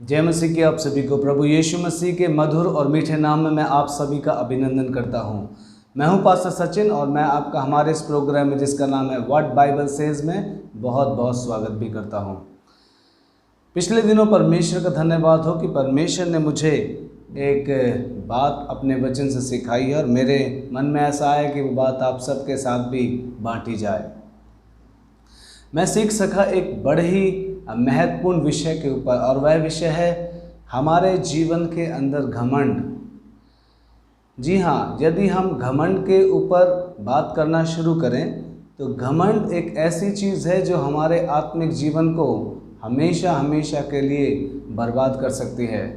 जय मसीह की आप सभी को प्रभु यीशु मसीह के मधुर और मीठे नाम में मैं आप सभी का अभिनंदन करता हूं। मैं हूं पास्टर सचिन और मैं आपका हमारे इस प्रोग्राम में जिसका नाम है व्हाट बाइबल सेज में बहुत बहुत स्वागत भी करता हूं। पिछले दिनों परमेश्वर का धन्यवाद हो कि परमेश्वर ने मुझे एक बात अपने वचन से सिखाई है और मेरे मन में ऐसा आया कि वो बात आप सबके साथ भी बांटी जाए। मैं सीख सका एक बड़े ही महत्वपूर्ण विषय के ऊपर, और वह विषय है हमारे जीवन के अंदर घमंड। जी हाँ, यदि हम घमंड के ऊपर बात करना शुरू करें तो घमंड एक ऐसी चीज़ है जो हमारे आत्मिक जीवन को हमेशा हमेशा के लिए बर्बाद कर सकती है।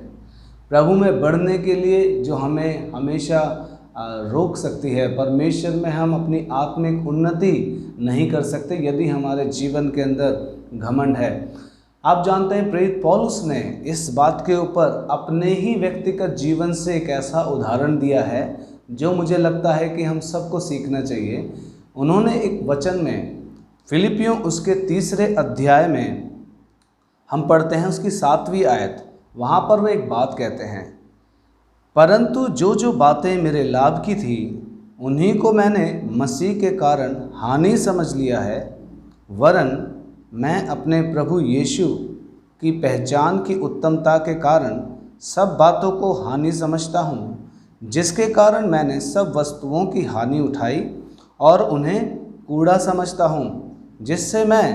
प्रभु में बढ़ने के लिए जो हमें हमेशा रोक सकती है। परमेश्वर में हम अपनी आत्मिक उन्नति नहीं कर सकते यदि हमारे जीवन के अंदर घमंड है। आप जानते हैं प्रेरित पौलुस ने इस बात के ऊपर अपने ही व्यक्तिगत जीवन से एक ऐसा उदाहरण दिया है जो मुझे लगता है कि हम सबको सीखना चाहिए। उन्होंने एक वचन में फिलिपियों उसके 3 अध्याय में हम पढ़ते हैं उसकी 7वीं आयत। वहाँ पर वो एक बात कहते हैं, परंतु जो जो बातें मेरे लाभ की थी उन्हीं को मैंने मसीह के कारण हानि समझ लिया है, वरन मैं अपने प्रभु यीशु की पहचान की उत्तमता के कारण सब बातों को हानि समझता हूँ, जिसके कारण मैंने सब वस्तुओं की हानि उठाई और उन्हें कूड़ा समझता हूँ, जिससे मैं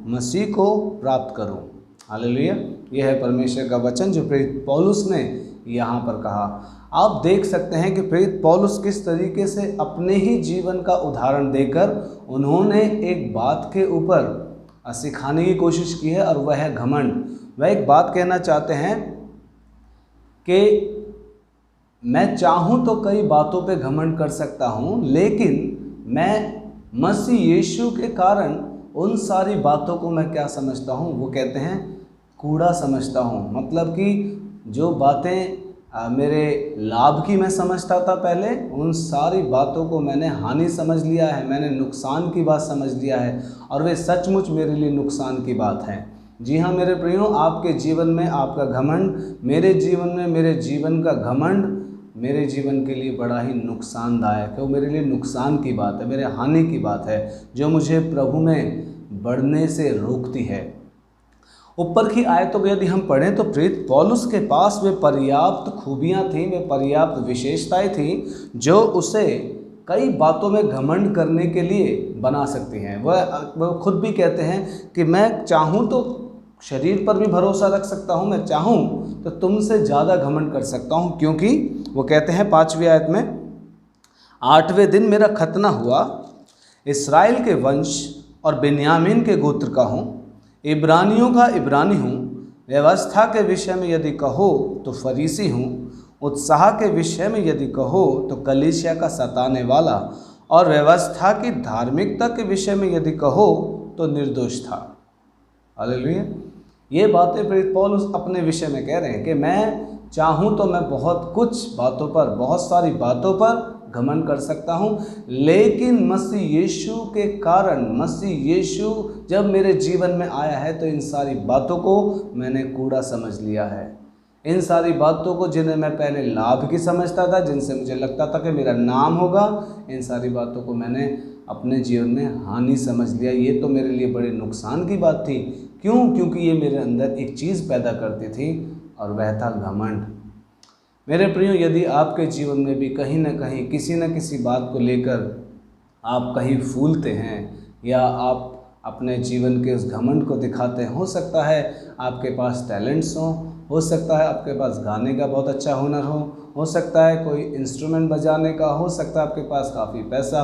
मसीह को प्राप्त करूँ। हालेलुया। यह है परमेश्वर का वचन जो प्रेरित पौलुस ने यहाँ पर कहा। आप देख सकते हैं कि प्रेरित पौलुस किस तरीके से अपने ही जीवन का उदाहरण देकर उन्होंने एक बात के ऊपर सिखाने की कोशिश की है, और वह है घमंड। वह एक बात कहना चाहते हैं कि मैं चाहूँ तो कई बातों पे घमंड कर सकता हूँ, लेकिन मैं मसीह यीशु के कारण उन सारी बातों को मैं क्या समझता हूँ, वो कहते हैं कूड़ा समझता हूँ। मतलब कि जो बातें मेरे लाभ की मैं समझता था पहले, उन सारी बातों को मैंने हानि समझ लिया है, मैंने नुकसान की बात समझ लिया है, और वे सचमुच मेरे लिए नुकसान की बात है। जी हाँ मेरे प्रियो, आपके जीवन में आपका घमंड, मेरे जीवन में मेरे जीवन का घमंड मेरे जीवन के लिए बड़ा ही नुकसानदायक है। वो मेरे लिए नुकसान की बात है, मेरे हानि की बात है, जो मुझे प्रभु में बढ़ने से रोकती है। ऊपर की आयतों को यदि हम पढ़ें तो प्रेरित पौलुस के पास वे पर्याप्त खूबियाँ थीं, वे पर्याप्त विशेषताएं थीं जो उसे कई बातों में घमंड करने के लिए बना सकती हैं। वह खुद भी कहते हैं कि मैं चाहूँ तो शरीर पर भी भरोसा रख सकता हूँ, मैं चाहूँ तो तुमसे ज़्यादा घमंड कर सकता हूँ, क्योंकि वो कहते हैं 5वीं आयत में, 8वें दिन मेरा खतना हुआ, इस्राएल के वंश और बिन्यामीन के गोत्र का हूँ, इब्रानियों का इब्रानी हूँ, व्यवस्था के विषय में यदि कहो तो फरीसी हूँ, उत्साह के विषय में यदि कहो तो कलीसिया का सताने वाला, और व्यवस्था की धार्मिकता के विषय में यदि कहो तो निर्दोष था। हालेलुया। ये बातें प्रेरित पौलुस अपने विषय में कह रहे हैं कि मैं चाहूँ तो मैं बहुत कुछ बातों पर, बहुत सारी बातों पर घमंड कर सकता हूँ, लेकिन मसीह यीशु के कारण, मसीह यीशु जब मेरे जीवन में आया है तो इन सारी बातों को मैंने कूड़ा समझ लिया है। इन सारी बातों को जिन्हें मैं पहले लाभ की समझता था, जिनसे मुझे लगता था कि मेरा नाम होगा, इन सारी बातों को मैंने अपने जीवन में हानि समझ लिया। ये तो मेरे लिए बड़े नुकसान की बात थी। क्यों? क्योंकि ये मेरे अंदर एक चीज़ पैदा करती थी, और वह था घमंड। मेरे प्रियो, यदि आपके जीवन में भी कहीं ना कहीं किसी न किसी बात को लेकर आप कहीं फूलते हैं, या आप अपने जीवन के उस घमंड को दिखाते हैं, हो सकता है आपके पास टैलेंट्स हों, हो सकता है आपके पास गाने का बहुत अच्छा हुनर हो सकता है कोई इंस्ट्रूमेंट बजाने का, हो सकता है आपके पास काफ़ी पैसा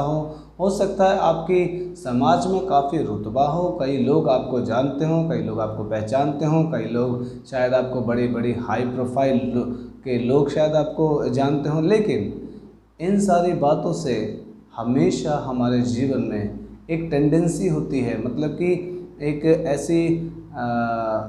हो सकता है आपकी समाज में काफ़ी रुतबा हो, कई लोग आपको जानते हों, कई लोग आपको पहचानते हों, कई लोग शायद आपको बड़ी बड़ी हाई प्रोफाइल के लोग शायद आपको जानते हों। लेकिन इन सारी बातों से हमेशा हमारे जीवन में एक टेंडेंसी होती है, मतलब कि एक ऐसी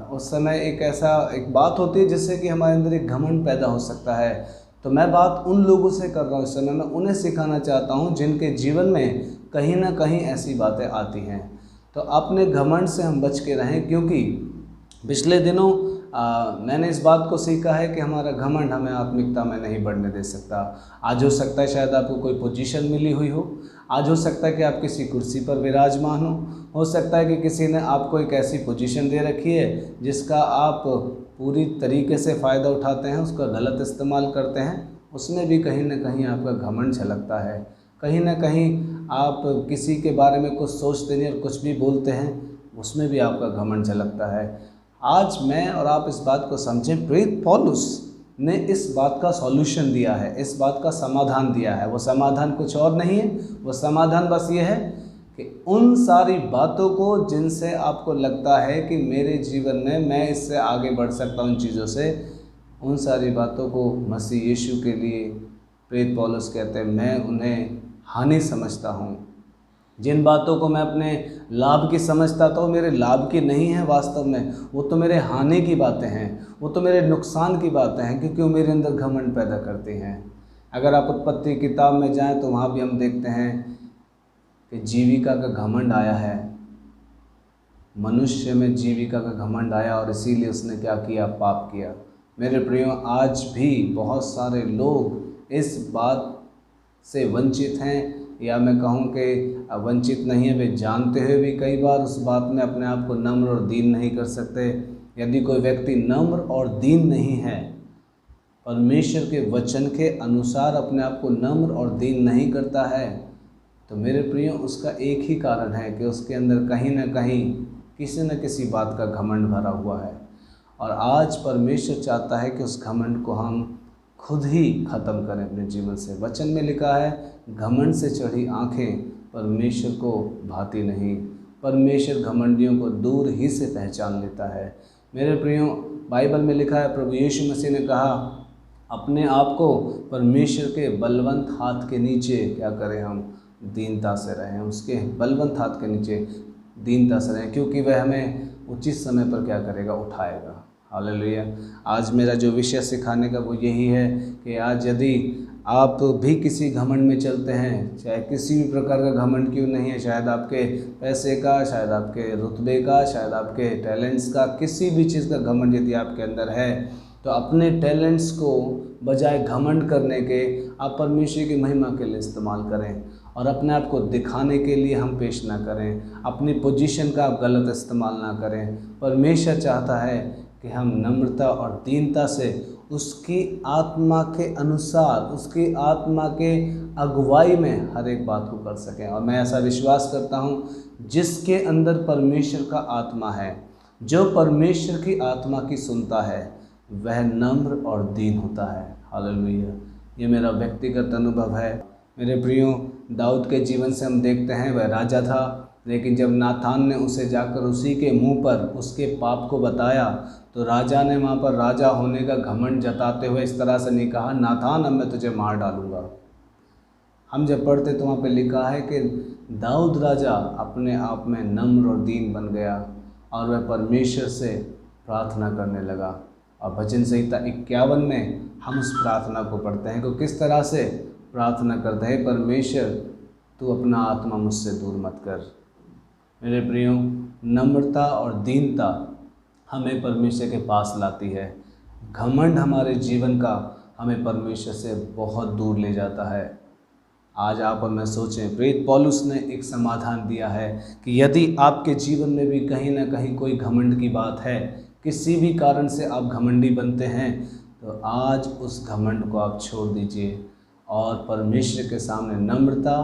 उस समय एक बात होती है जिससे कि हमारे अंदर एक घमंड पैदा हो सकता है। तो मैं बात उन लोगों से कर रहा हूँ इस समय, मैं उन्हें सिखाना चाहता हूँ जिनके जीवन में कहीं ना कहीं ऐसी बातें आती हैं। तो अपने घमंड से हम बच के रहें, क्योंकि पिछले दिनों मैंने इस बात को सीखा है कि हमारा घमंड हमें आत्मिकता में नहीं बढ़ने दे सकता। आज हो सकता है शायद आपको कोई पोजीशन मिली हुई हो, आज हो सकता है कि आप किसी कुर्सी पर विराजमान हो सकता है कि किसी ने आपको एक ऐसी पोजीशन दे रखी है जिसका आप पूरी तरीके से फ़ायदा उठाते हैं, उसका गलत इस्तेमाल करते हैं, उसमें भी कहीं ना कहीं आपका घमंड झलकता है। कहीं ना कहीं आप किसी के बारे में कुछ सोचते नहीं और कुछ भी बोलते हैं, उसमें भी आपका घमंड झलकता है। आज मैं और आप इस बात को समझें, प्रेरित पौलुस ने इस बात का सॉल्यूशन दिया है, इस बात का समाधान दिया है। वो समाधान कुछ और नहीं है, वो समाधान बस ये है कि उन सारी बातों को जिनसे आपको लगता है कि मेरे जीवन में मैं इससे आगे बढ़ सकता हूँ, उन चीज़ों से, उन सारी बातों को मसीह यीशु के लिए प्रेरित पौलुस कहते हैं मैं उन्हें हानि समझता हूँ। जिन बातों को मैं अपने लाभ की समझता था वो मेरे लाभ की नहीं है, वास्तव में वो तो मेरे हानि की बातें हैं, वो तो मेरे नुकसान की बातें हैं, क्योंकि वो मेरे अंदर घमंड पैदा करती हैं। अगर आप उत्पत्ति किताब में जाएं तो वहाँ भी हम देखते हैं कि जीविका का घमंड आया है, मनुष्य में जीविका का घमंड आया और इसीलिए उसने क्या किया, पाप किया। मेरे प्रियो, आज भी बहुत सारे लोग इस बात से वंचित हैं, या मैं कहूँ कि वंचित नहीं है, वे जानते हुए भी कई बार उस बात में अपने आप को नम्र और दीन नहीं कर सकते। यदि कोई व्यक्ति नम्र और दीन नहीं है, परमेश्वर के वचन के अनुसार अपने आप को नम्र और दीन नहीं करता है, तो मेरे प्रियो उसका एक ही कारण है कि उसके अंदर कहीं ना कहीं किसी न किसी बात का घमंड भरा हुआ है। और आज परमेश्वर चाहता है कि उस घमंड को हम खुद ही ख़त्म करें अपने जीवन से। वचन में लिखा है, घमंड से चढ़ी आँखें परमेश्वर को भाती नहीं। परमेश्वर घमंडियों को दूर ही से पहचान लेता है। मेरे प्रियो, बाइबल में लिखा है, प्रभु यीशु मसीह ने कहा अपने आप को परमेश्वर के बलवंत हाथ के नीचे क्या करें, हम दीनता से रहें, उसके बलवंत हाथ के नीचे दीनता से रहें, क्योंकि वह हमें उचित समय पर क्या करेगा, उठाएगा। हालेलुया। आज मेरा जो विषय सिखाने का वो यही है कि आज यदि आप भी किसी घमंड में चलते हैं, चाहे किसी भी प्रकार का घमंड क्यों नहीं है, शायद आपके पैसे का, शायद आपके रुतबे का, शायद आपके टैलेंट्स का, किसी भी चीज़ का घमंड यदि आपके अंदर है, तो अपने टैलेंट्स को बजाय घमंड करने के आप परमेश्वर की महिमा के लिए इस्तेमाल करें और अपने आप को दिखाने के लिए हम पेश ना करें। अपनी पोजीशन का आप गलत इस्तेमाल ना करें। परमेश्वर चाहता है कि हम नम्रता और दीनता से उसकी आत्मा के अनुसार, उसकी आत्मा के अगुवाई में हर एक बात को कर सकें। और मैं ऐसा विश्वास करता हूँ, जिसके अंदर परमेश्वर का आत्मा है, जो परमेश्वर की आत्मा की सुनता है, वह नम्र और दीन होता है। हालेलुया। ये मेरा व्यक्तिगत अनुभव है। मेरे प्रियो, दाऊद के जीवन से हम देखते हैं वह राजा था, लेकिन जब नाथान ने उसे जाकर उसी के मुंह पर उसके पाप को बताया, तो राजा ने वहाँ पर राजा होने का घमंड जताते हुए इस तरह से नहीं कहा, नाथान अब मैं तुझे मार डालूंगा। हम जब पढ़ते तो वहाँ पे लिखा है कि दाऊद राजा अपने आप में नम्र और दीन बन गया और वह परमेश्वर से प्रार्थना करने लगा। और भजन संहिता 51 में हम उस प्रार्थना को पढ़ते हैं कि किस तरह से प्रार्थना करते हैं, परमेश्वर तू अपना आत्मा मुझसे दूर मत कर। मेरे प्रियो, नम्रता और दीनता हमें परमेश्वर के पास लाती है। घमंड हमारे जीवन का हमें परमेश्वर से बहुत दूर ले जाता है। आज आप और मैं सोचें, प्रेरित पौलुस ने एक समाधान दिया है कि यदि आपके जीवन में भी कहीं ना कहीं कोई घमंड की बात है, किसी भी कारण से आप घमंडी बनते हैं, तो आज उस घमंड को आप छोड़ दीजिए और परमेश्वर के सामने नम्रता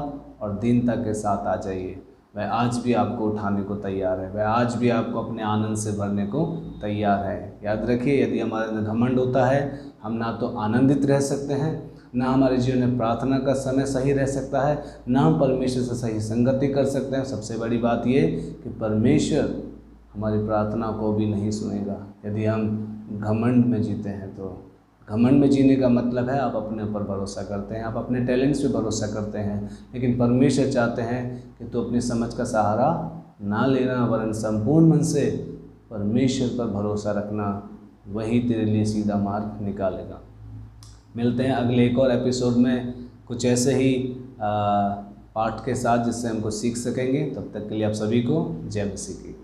और दीनता के साथ आ जाइए। वह आज भी आपको उठाने को तैयार है, वह आज भी आपको अपने आनंद से भरने को तैयार है। याद रखिए, यदि हमारे अंदर घमंड होता है, हम ना तो आनंदित रह सकते हैं, ना हमारे जीवन में प्रार्थना का समय सही रह सकता है, ना हम परमेश्वर से सही संगति कर सकते हैं। सबसे बड़ी बात ये कि परमेश्वर हमारी प्रार्थना को भी नहीं सुनेगा यदि हम घमंड में जीते हैं। तो घमंड में जीने का मतलब है आप अपने ऊपर भरोसा करते हैं, आप अपने टैलेंट्स पे भरोसा करते हैं, लेकिन परमेश्वर चाहते हैं कि तू अपनी समझ का सहारा ना लेना, वरन संपूर्ण मन से परमेश्वर पर भरोसा रखना, वही तेरे लिए सीधा मार्ग निकालेगा। मिलते हैं अगले एक और एपिसोड में कुछ ऐसे ही पाठ के साथ जिससे हमको सीख सकेंगे। तब तक के लिए आप सभी को जय मसीह की।